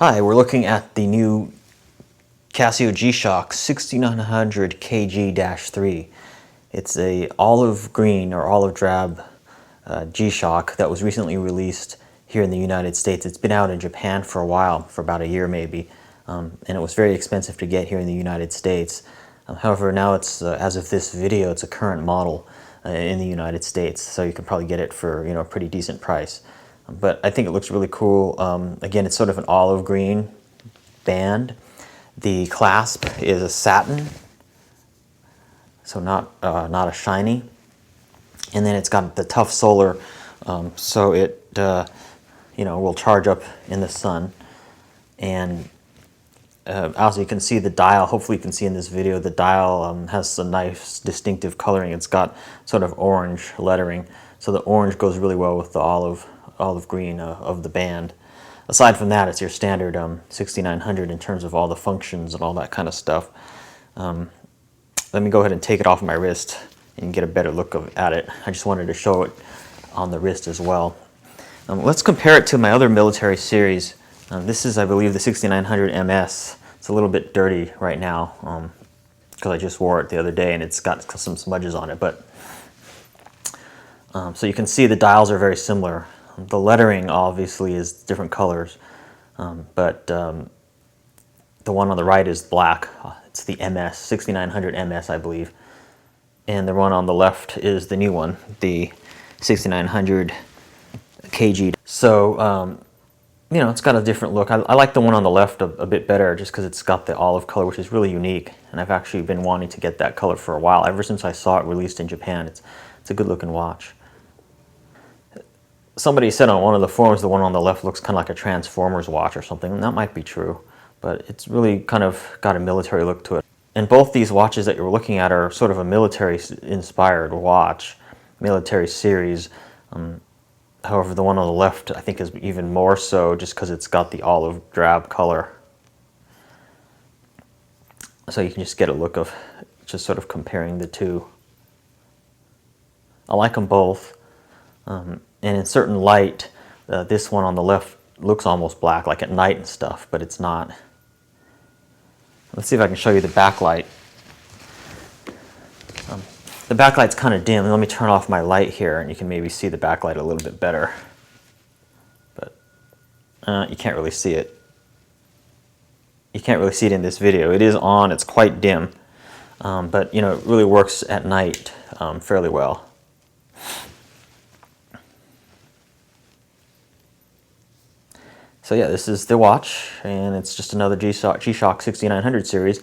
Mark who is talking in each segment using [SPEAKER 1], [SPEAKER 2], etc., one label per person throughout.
[SPEAKER 1] Hi, we're looking at the new Casio G-Shock 6900 KG-3. It's a olive green or olive drab G-Shock that was recently released here in the United States. It's been out in Japan for a while, for about a year maybe, and it was very expensive to get here in the United States. However, now it's, as of this video, it's a current model in the United States, so you can probably get it for a pretty decent price. But I think it looks really cool. Again, it's sort of an olive green band. The clasp is a satin, so not a shiny. And then it's got the tough solar, so it will charge up in the sun. And as you can see, the dial, hopefully you can see in this video, the dial has a nice distinctive coloring. It's got sort of orange lettering, so the orange goes really well with the olive green of the band. Aside from that, it's your standard 6900 in terms of all the functions and all that kind of stuff. Let me go ahead and take it off my wrist and get a better look at it. I just wanted to show it on the wrist as well. Let's compare it to my other military series. This is, I believe, the 6900 MS. It's a little bit dirty right now because I just wore it the other day and it's got some smudges on it. But so you can see the dials are very similar. The lettering obviously is different colors, but the one on the right is black. It's the MS, 6900 MS, I believe. And the one on the left is the new one, the 6900 KG. So, it's got a different look. I like the one on the left a bit better just because it's got the olive color, which is really unique. And I've actually been wanting to get that color for a while, ever since I saw it released in Japan. It's a good looking watch. Somebody said on one of the forums the one on the left looks kind of like a Transformers watch or something, and that might be true, but it's really kind of got a military look to it. And both these watches that you're looking at are sort of a military-inspired watch, military series. However, the one on the left I think is even more so just because it's got the olive drab color. So you can just get a look of just sort of comparing the two. I like them both. And in certain light, this one on the left looks almost black, like at night and stuff, but it's not. Let's see if I can show you the backlight. The backlight's kind of dim. Let me turn off my light here, and you can maybe see the backlight a little bit better. But you can't really see it. You can't really see it in this video. It is on. It's quite dim, but it really works at night fairly well. So yeah, this is the watch, and it's just another G-Shock 6900 series.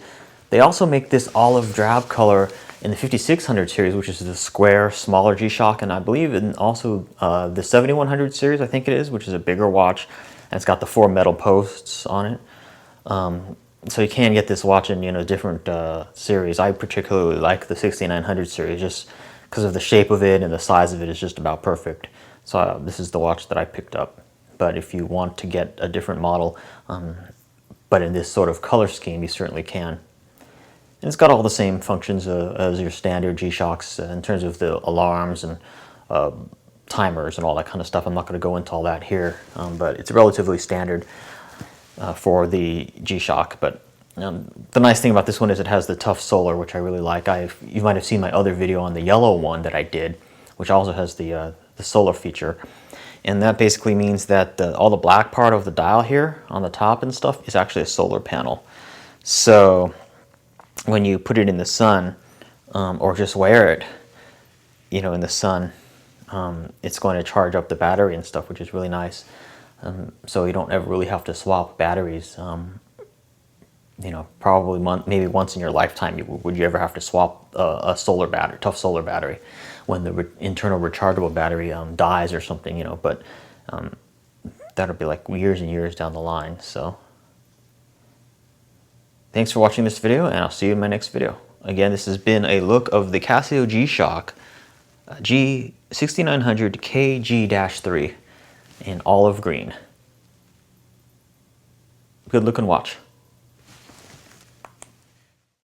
[SPEAKER 1] They also make this olive drab color in the 5600 series, which is the square, smaller G-Shock, and I believe in also the 7100 series, I think it is, which is a bigger watch, and it's got the 4 metal posts on it. So you can get this watch in different series. I particularly like the 6900 series just because of the shape of it and the size of it is just about perfect. So this is the watch that I picked up. But if you want to get a different model, but in this sort of color scheme, you certainly can. And it's got all the same functions as your standard G-Shocks in terms of the alarms and timers and all that kind of stuff. I'm not going to go into all that here, but it's relatively standard for the G-Shock. But the nice thing about this one is it has the tough solar, which I really like. You might have seen my other video on the yellow one that I did, which also has the solar feature. And that basically means that all the black part of the dial here on the top and stuff is actually a solar panel. So when you put it in the sun or just wear it, in the sun, it's going to charge up the battery and stuff, which is really nice. So you don't ever really have to swap batteries. Probably maybe once in your lifetime would you ever have to swap a solar battery, tough solar battery, when the internal rechargeable battery dies or something, but that'll be like years and years down the line. So thanks for watching this video, and I'll see you in my next video. Again, this has been a look of the Casio G-Shock G6900 KG-3 in olive green. Good looking watch.